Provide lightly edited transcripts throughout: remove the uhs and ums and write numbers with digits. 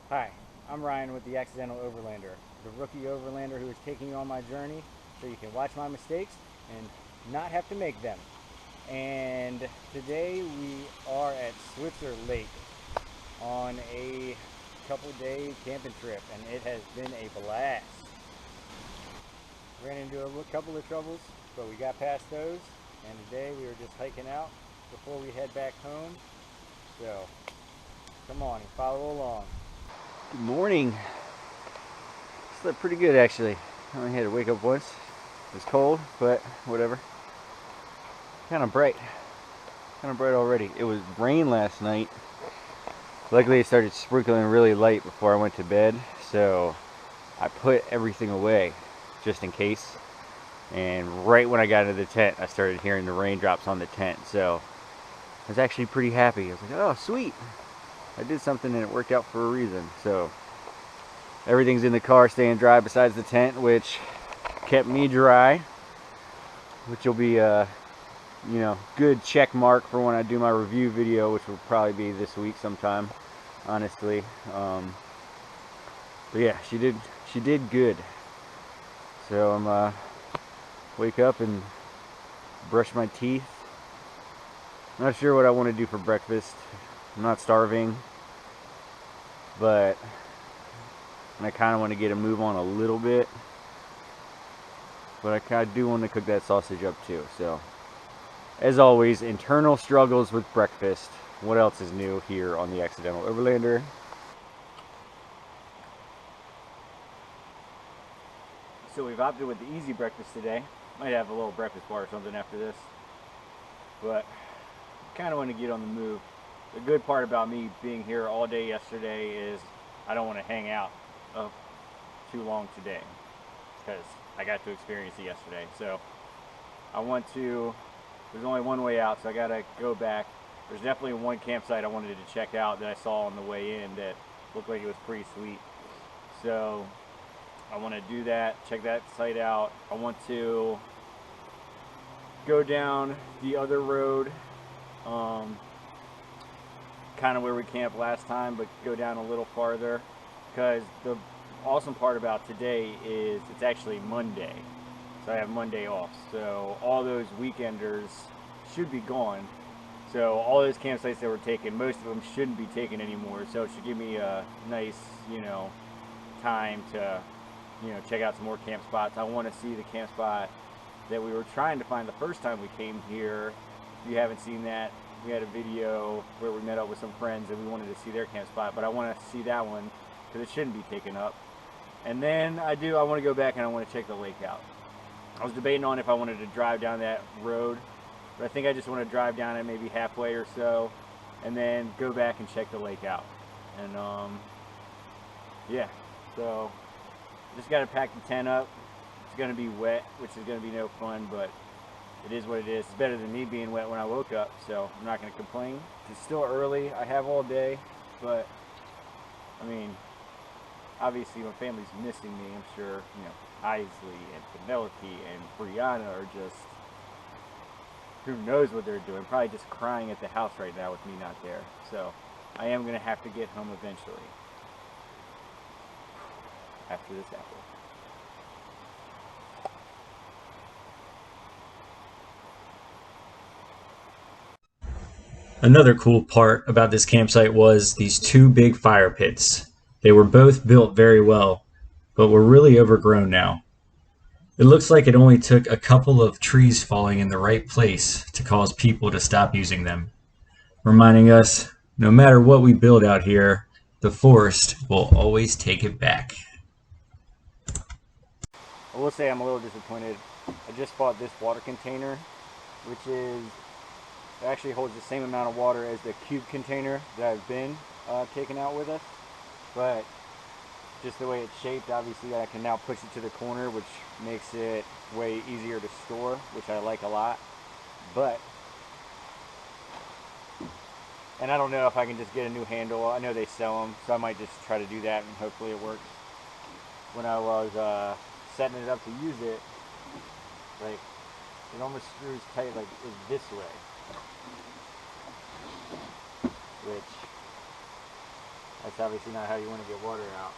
Hi, I'm Ryan with the Accidental Overlander, the rookie overlander who is taking you on my journey so you can watch my mistakes and not have to make them. And today we are at Switzer Lake on a couple day camping trip, and it has been a blast. Ran into a couple of troubles, but we got past those, and today we were just hiking out before we head back home. So come on and follow along. Good morning. Slept pretty good actually. I only had to wake up once. It was cold, but whatever. Kind of bright. Kind of bright already. It was rain last night. Luckily it started sprinkling really light before I went to bed, so I put everything away just in case. And right when I got into the tent, I started hearing the raindrops on the tent, so I was actually pretty happy. I was like, oh sweet, I did something and it worked out for a reason. So everything's in the car staying dry besides the tent, which kept me dry, which will be a good check mark for when I do my review video, which will probably be this week sometime, honestly. But yeah, she did good. So I'm wake up and brush my teeth. I'm not sure what I want to do for breakfast. I'm not starving, but I kind of want to get a move on a little bit. But I kind of do want to cook that sausage up too. So, as always, internal struggles with breakfast. What else is new here on the Accidental Overlander? So we've opted with the easy breakfast today. Might have a little breakfast bar or something after this. But kind of want to get on the move. The good part about me being here all day yesterday is I don't want to hang out too long today, because I got to experience it yesterday. So I want to, there's only one way out, so I gotta go back. There's definitely one campsite I wanted to check out that I saw on the way in that looked like it was pretty sweet. So I want to do that, check that site out. I want to go down the other road, kind of where we camped last time, but go down a little farther, because the awesome part about today is it's actually Monday, so I have Monday off, so all those weekenders should be gone. So all those campsites that were taken, most of them shouldn't be taken anymore, so it should give me a nice time to check out some more camp spots. I want to see the camp spot that we were trying to find the first time we came here. If you haven't seen that, we had a video where we met up with some friends and we wanted to see their camp spot, but I want to see that one because it shouldn't be taken up. And then I want to go back and I want to check the lake out. I was debating on if I wanted to drive down that road, but I think I just want to drive down it maybe halfway or so and then go back and check the lake out. And yeah, so just got to pack the tent up. It's going to be wet, which is going to be no fun, but it is what it is. It's better than me being wet when I woke up, so I'm not going to complain. It's still early. I have all day, but I mean, obviously my family's missing me. I'm sure, Isley and Penelope and Brianna are just, who knows what they're doing. Probably just crying at the house right now with me not there. So I am going to have to get home eventually after this apple. Another cool part about this campsite was these two big fire pits. They were both built very well, but were really overgrown now. It looks like it only took a couple of trees falling in the right place to cause people to stop using them, reminding us no matter what we build out here, the forest will always take it back. I will say I'm a little disappointed. I just bought this water container, which is, it actually holds the same amount of water as the cube container that I've been taking out with us, but just the way it's shaped, obviously I can now push it to the corner, which makes it way easier to store, which I like a lot. But, and I don't know if I can just get a new handle. I know they sell them, so I might just try to do that and hopefully it works. When I was setting it up to use it, like, it almost screws tight like this way, which That's obviously not how you want to get water out.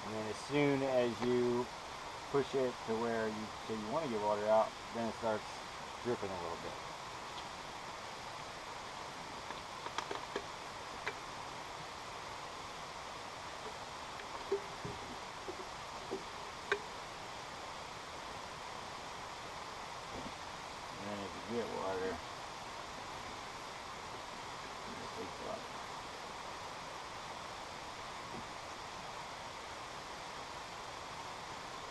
And then as soon as you push it to where you say you want to get water out, then it starts dripping a little bit. And then if you get water, it takes up.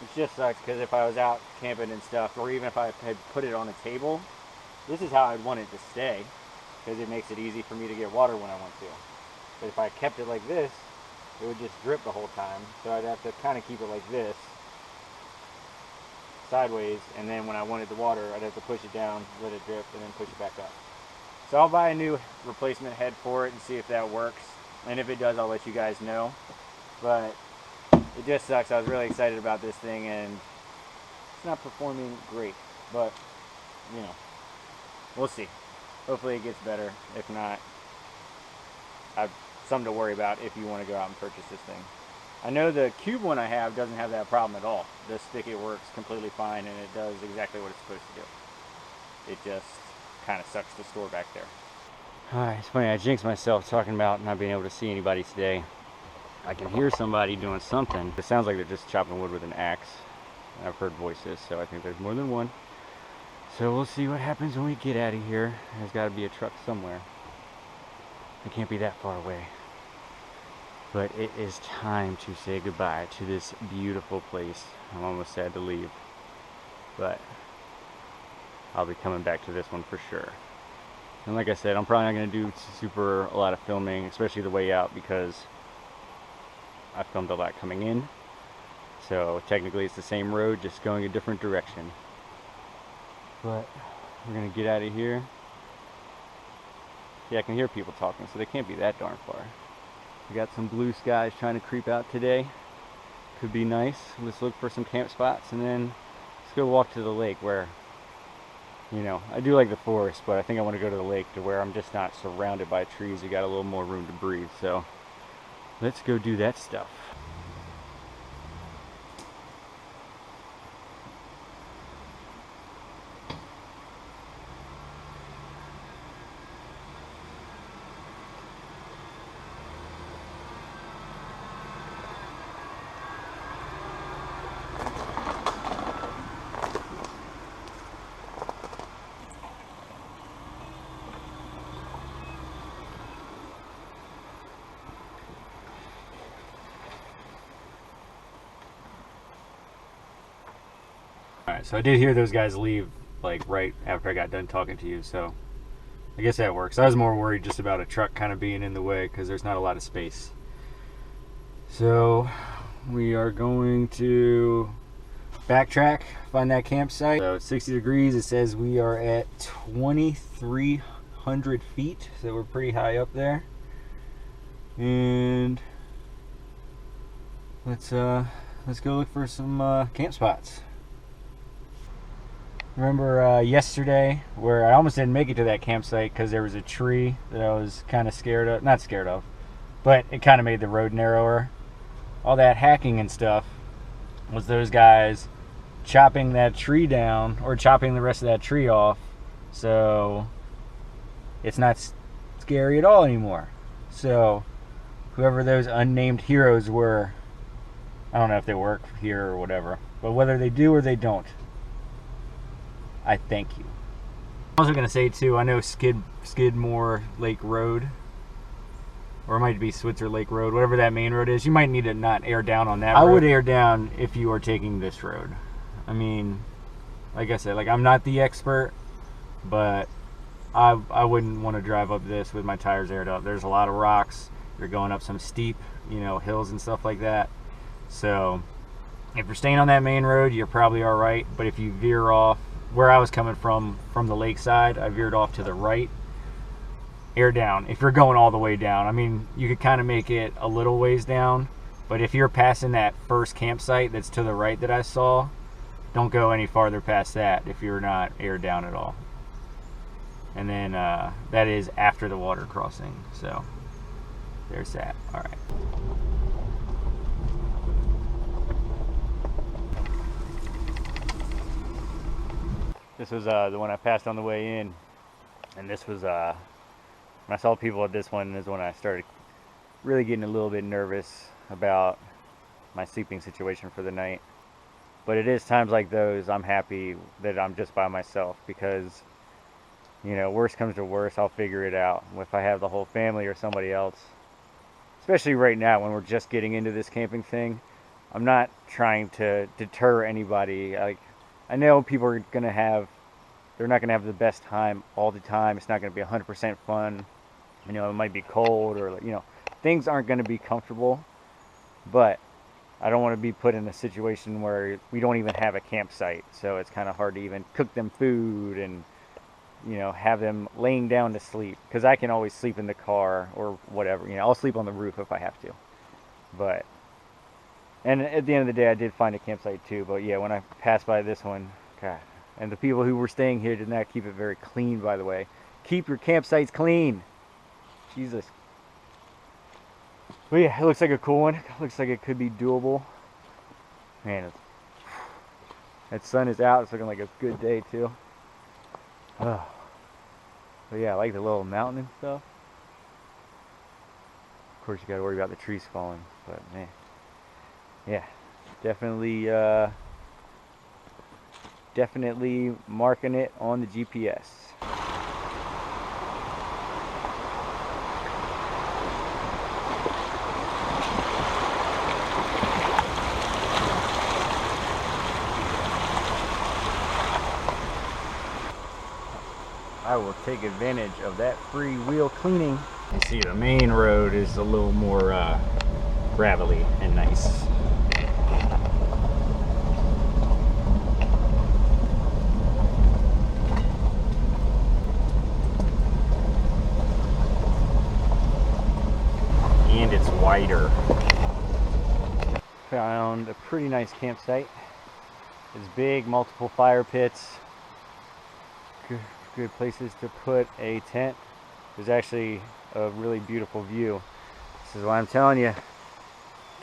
It just sucks because if I was out camping and stuff, or even if I had put it on a table, this is how I'd want it to stay, because it makes it easy for me to get water when I want to. But if I kept it like this, it would just drip the whole time. So I'd have to kind of keep it like this, sideways, and then when I wanted the water, I'd have to push it down, let it drip, and then push it back up. So I'll buy a new replacement head for it and see if that works. And if it does, I'll let you guys know. But it just sucks. I was really excited about this thing, and it's not performing great. But, you know, we'll see. Hopefully it gets better. If not, I've something to worry about if you want to go out and purchase this thing. I know the cube one I have doesn't have that problem at all. The spigot works completely fine, and it does exactly what it's supposed to do. It just kind of sucks to store back there. Alright, it's funny, I jinxed myself talking about not being able to see anybody today. I can hear somebody doing something. It sounds like they're just chopping wood with an axe. I've heard voices, so I think there's more than one. So we'll see what happens when we get out of here. There's got to be a truck somewhere. It can't be that far away. But it is time to say goodbye to this beautiful place. I'm almost sad to leave, but I'll be coming back to this one for sure. And like I said, I'm probably not going to do a lot of filming, especially the way out, because I filmed a lot coming in. So technically it's the same road, just going a different direction. But we're going to get out of here. Yeah, I can hear people talking, so they can't be that darn far. We got some blue skies trying to creep out today. Could be nice. Let's look for some camp spots, and then let's go walk to the lake where, you know, I do like the forest, but I think I want to go to the lake to where I'm just not surrounded by trees. You got a little more room to breathe. So let's go do that stuff. Alright, so I did hear those guys leave like right after I got done talking to you, so I guess that works. I was more worried just about a truck kind of being in the way because there's not a lot of space. So we are going to backtrack, find that campsite. So it's 60 degrees. It says we are at 2,300 feet, so we're pretty high up there. And let's go look for some camp spots. Remember yesterday where I almost didn't make it to that campsite because there was a tree that I was kind of scared of, not scared of, but it kind of made the road narrower. All that hacking and stuff was those guys chopping that tree down, or chopping the rest of that tree off, so it's not scary at all anymore. So whoever those unnamed heroes were, I don't know if they work here or whatever, but whether they do or they don't, I thank you. I was going to say too, I know Skidmore Lake Road, or it might be Switzer Lake Road, whatever that main road is, you might need to not air down on that road. I would air down if you are taking this road. I mean, like I said, like I'm not the expert, but I wouldn't want to drive up this with my tires aired up. There's a lot of rocks. You're going up some steep, you know, hills and stuff like that. So if you're staying on that main road, you're probably all right. But if you veer off, where I was coming from the lakeside, I veered off to the right, air down. If you're going all the way down, I mean, you could kind of make it a little ways down, but if you're passing that first campsite that's to the right that I saw, don't go any farther past that if you're not air down at all. And then that is after the water crossing. So There's that. All right. This was the one I passed on the way in, and this was when I saw people at this one is when I started really getting a little bit nervous about my sleeping situation for the night. But it is times like those I'm happy that I'm just by myself, because you know, worst comes to worst, I'll figure it out. If I have the whole family or somebody else, especially right now when we're just getting into this camping thing, I'm not trying to deter anybody. Like, I know people are gonna have, they're not gonna have the best time all the time. It's not gonna be 100% fun. You know, it might be cold, or you know, things aren't gonna be comfortable. But I don't want to be put in a situation where we don't even have a campsite, so it's kind of hard to even cook them food and, you know, have them laying down to sleep, because I can always sleep in the car or whatever. You know, I'll sleep on the roof if I have to. But, and at the end of the day, I did find a campsite too. But yeah, when I passed by this one, God, and the people who were staying here did not keep it very clean, by the way. Keep your campsites clean. Jesus. But yeah, it looks like a cool one. It looks like it could be doable. Man, that sun is out. It's looking like a good day too. Oh. But yeah, I like the little mountain and stuff. Of course, you gotta worry about the trees falling. But man, yeah, definitely marking it on the GPS. I will take advantage of that free wheel cleaning. You see, the main road is a little more gravelly and nice. And it's wider. Found a pretty nice campsite. It's big, multiple fire pits. Good places to put a tent. There's actually a really beautiful view. This is why I'm telling you,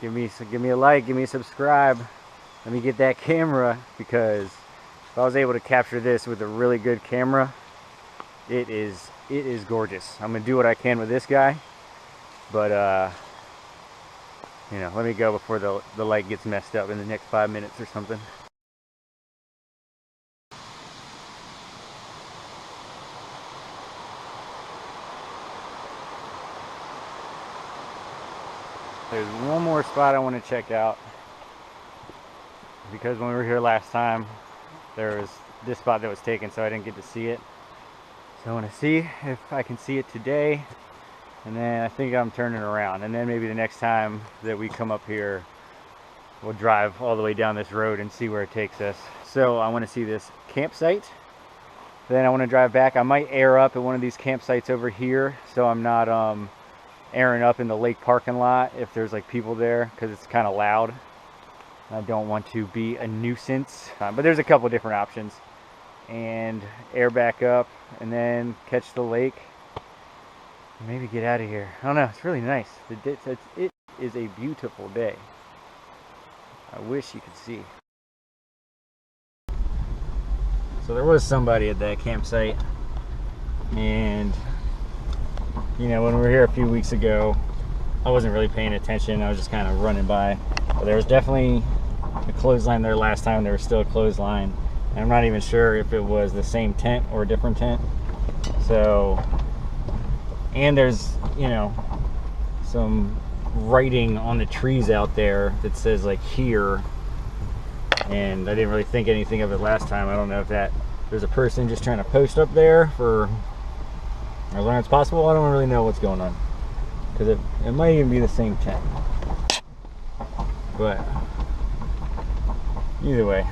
give me a like, give me a subscribe. Let me get that camera, because if I was able to capture this with a really good camera, it is gorgeous. I'm gonna do what I can with this guy, but you know, let me go before the light gets messed up in the next 5 minutes or something. There's one more spot I want to check out, because when we were here last time, there was this spot that was taken, so I didn't get to see it. So I want to see if I can see it today, and then I think I'm turning around, and then maybe the next time that we come up here, we'll drive all the way down this road and see where it takes us. So I want to see this campsite, then I want to drive back. I might air up at one of these campsites over here, so I'm not airing up in the lake parking lot if there's like people there, because it's kind of loud. I don't want to be a nuisance, but there's a couple different options. And air back up and then catch the lake, maybe get out of here. I don't know, it's really nice. It is a beautiful day. I wish you could see. So there was somebody at that campsite, and you know, when we were here a few weeks ago, I wasn't really paying attention. I was just kind of running by. But there was definitely a clothesline there last time. There was still a clothesline. And I'm not even sure if it was the same tent or a different tent. So, and there's, you know, some writing on the trees out there that says like here. And I didn't really think anything of it last time. I don't know if there's a person just trying to post up there for as long as it's possible. I don't really know what's going on, because it might even be the same tent. But either way,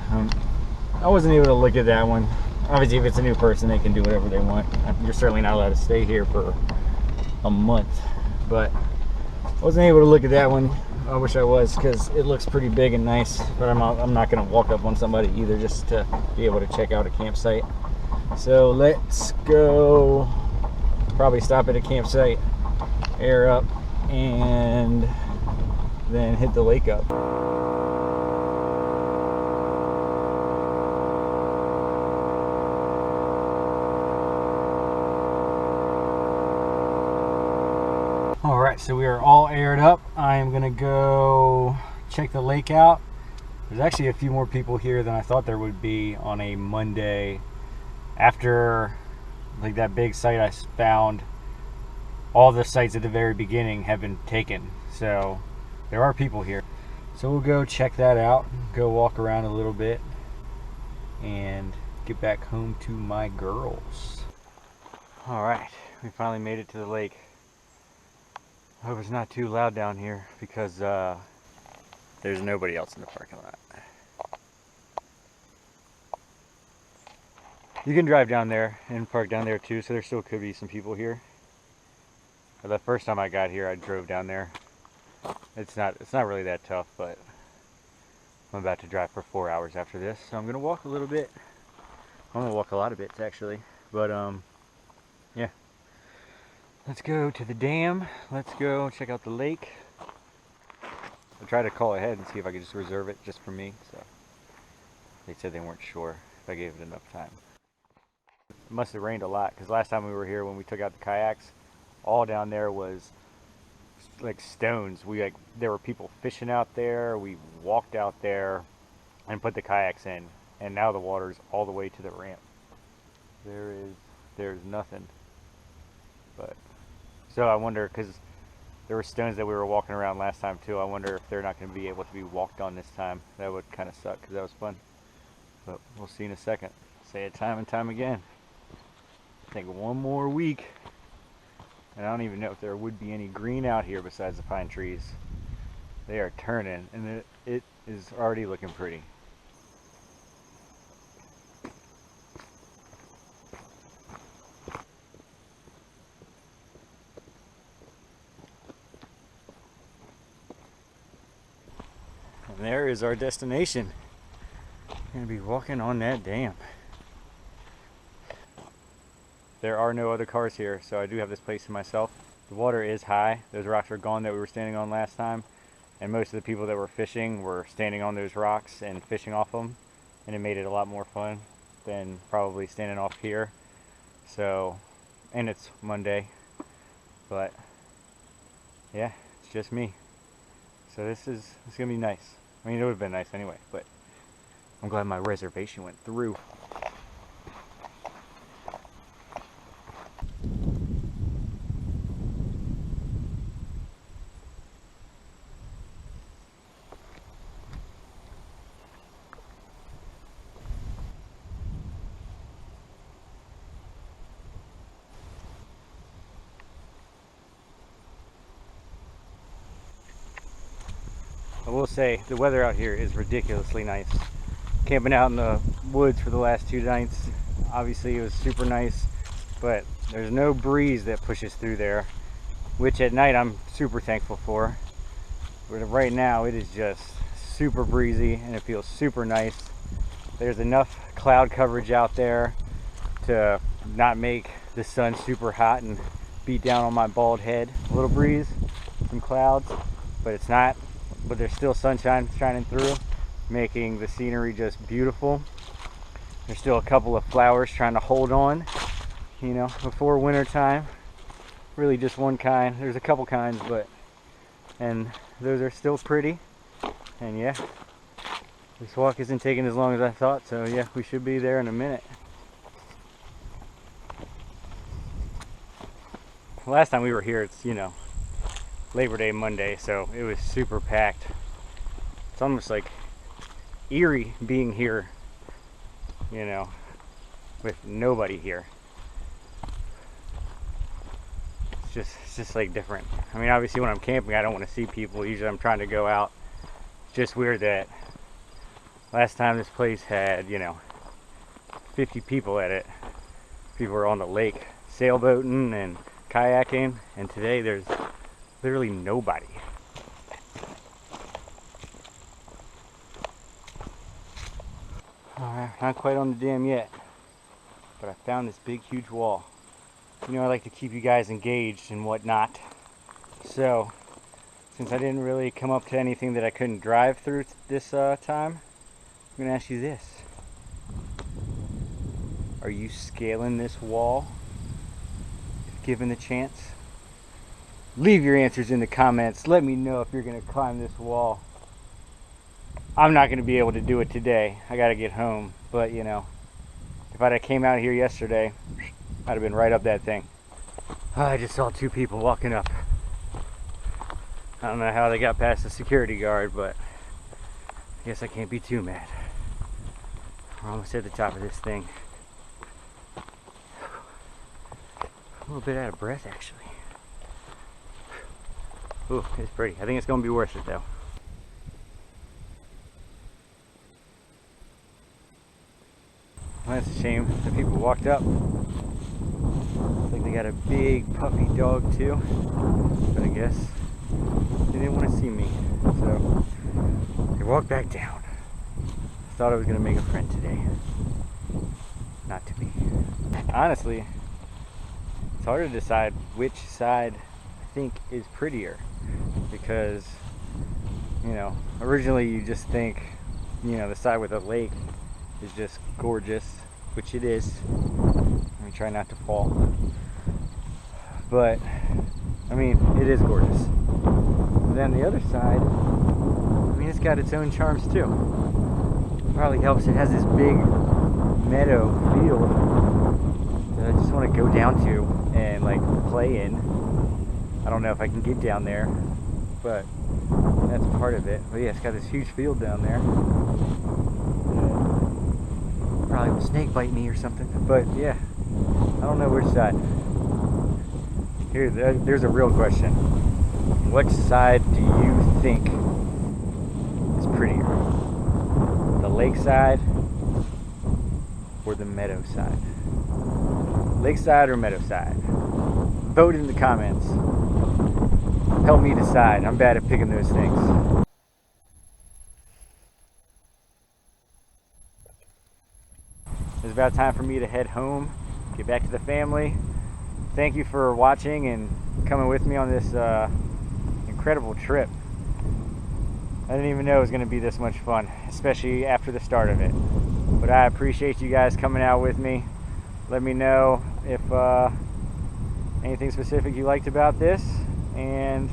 I wasn't able to look at that one. Obviously, if it's a new person, they can do whatever they want. You're certainly not allowed to stay here for a month. But I wasn't able to look at that one. I wish I was, because it looks pretty big and nice. But I'm not going to walk up on somebody either just to be able to check out a campsite. So let's go. Probably stop at a campsite, air up, and then hit the lake up. All right, so we are all aired up. I am gonna go check the lake out. There's actually a few more people here than I thought there would be on a Monday. After like that big site I found, all the sites at the very beginning have been taken. So there are people here. So we'll go check that out, go walk around a little bit, and get back home to my girls. All right, we finally made it to the lake. I hope it's not too loud down here because there's nobody else in the parking lot. You can drive down there and park down there too, so there still could be some people here. But the first time I got here, I drove down there. It's not really that tough, but I'm about to drive for 4 hours after this, so I'm gonna walk a little bit. I'm gonna walk a lot of bits actually, but yeah. Let's go to the dam. Let's go check out the lake. I tried to call ahead and see if I could just reserve it just for me. So they said they weren't sure if I gave it enough time. It must have rained a lot because last time we were here when we took out the kayaks, all down there was like stones. There were people fishing out there. We walked out there and put the kayaks in, and now the water's all the way to the ramp. There's nothing. But so I wonder, because there were stones that we were walking around last time too, I wonder if they're not going to be able to be walked on this time. That would kind of suck because that was fun. But we'll see in a second. Say it time and time again. I think one more week, and I don't even know if there would be any green out here besides the pine trees. They are turning, and it is already looking pretty. And there is our destination. We're going to be walking on that dam. There are no other cars here, so I do have this place to myself. The water is high. Those rocks are gone that we were standing on last time, and most of the people that were fishing were standing on those rocks and fishing off them, and it made it a lot more fun than probably standing off here. So, and it's Monday, but yeah, it's just me. So it's gonna be nice. I mean, it would have been nice anyway, but I'm glad my reservation went through. I will say the weather out here is ridiculously nice. Camping out in the woods for the last 2 nights, obviously it was super nice, but there's no breeze that pushes through there, which at night I'm super thankful for. But right now it is just super breezy and it feels super nice. There's enough cloud coverage out there to not make the sun super hot and beat down on my bald head. A little breeze, some clouds, but there's still sunshine shining through, making the scenery just beautiful. There's still a couple of flowers trying to hold on, you know, before winter time. Really just one kind. There's a couple kinds, and those are still pretty. And yeah, this walk isn't taking as long as I thought, so yeah, we should be there in a minute. Last time we were here, it's, you know, Labor Day Monday, so it was super packed. It's almost like eerie being here, you know, with nobody here. It's just like different. I mean, obviously when I'm camping I don't want to see people. Usually I'm trying to go out. It's just weird that last time this place had, you know, 50 people at it. People were on the lake sailboating and kayaking, and today there's literally nobody. Alright, not quite on the dam yet, but I found this big huge wall. You know, I like to keep you guys engaged and whatnot, So, since I didn't really come up to anything that I couldn't drive through this time, I'm gonna ask you this. Are you scaling this wall if given the chance? Leave your answers in the comments. Let me know if you're gonna climb this wall. I'm not gonna be able to do it today. I gotta get home, but you know, if I'd have came out here yesterday, I'd have been right up that thing. I just saw two people walking up. I don't know how they got past the security guard, but I guess I can't be too mad. We're almost at the top of this thing. A little bit out of breath, actually. Ooh, it's pretty. I think it's going to be worth it, though. Well, that's a shame. The people walked up. Looks like they got a big puppy dog, too. But I guess they didn't want to see me. So they walked back down. I thought I was going to make a friend today. Not to be. Honestly, it's hard to decide which side I think is prettier, because, you know, originally you just think, you know, the side with the lake is just gorgeous, which it is. Let me try not to fall. But, I mean, it is gorgeous. And then the other side, I mean, it's got its own charms too. Probably helps. It has this big meadow field that I just want to go down to and like play in. I don't know if I can get down there, but that's part of it. But yeah, it's got this huge field down there. Probably will snake bite me or something. But yeah, I don't know which side. There's a real question. Which side do you think is prettier? The lake side or the meadow side? Lakeside or meadow side? Vote in the comments. Help me decide. I'm bad at picking those things. It's about time for me to head home, get back to the family. Thank you for watching and coming with me on this incredible trip. I didn't even know it was going to be this much fun, especially after the start of it. But I appreciate you guys coming out with me. Let me know if anything specific you liked about this, and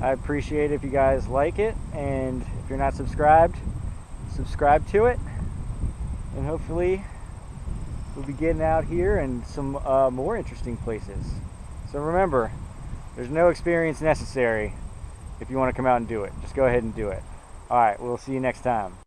I appreciate if you guys like it, and if you're not subscribed, subscribe to it, and hopefully we'll be getting out here and some more interesting places. So remember, there's no experience necessary if you want to come out and do it. Just go ahead and do it. Alright, we'll see you next time.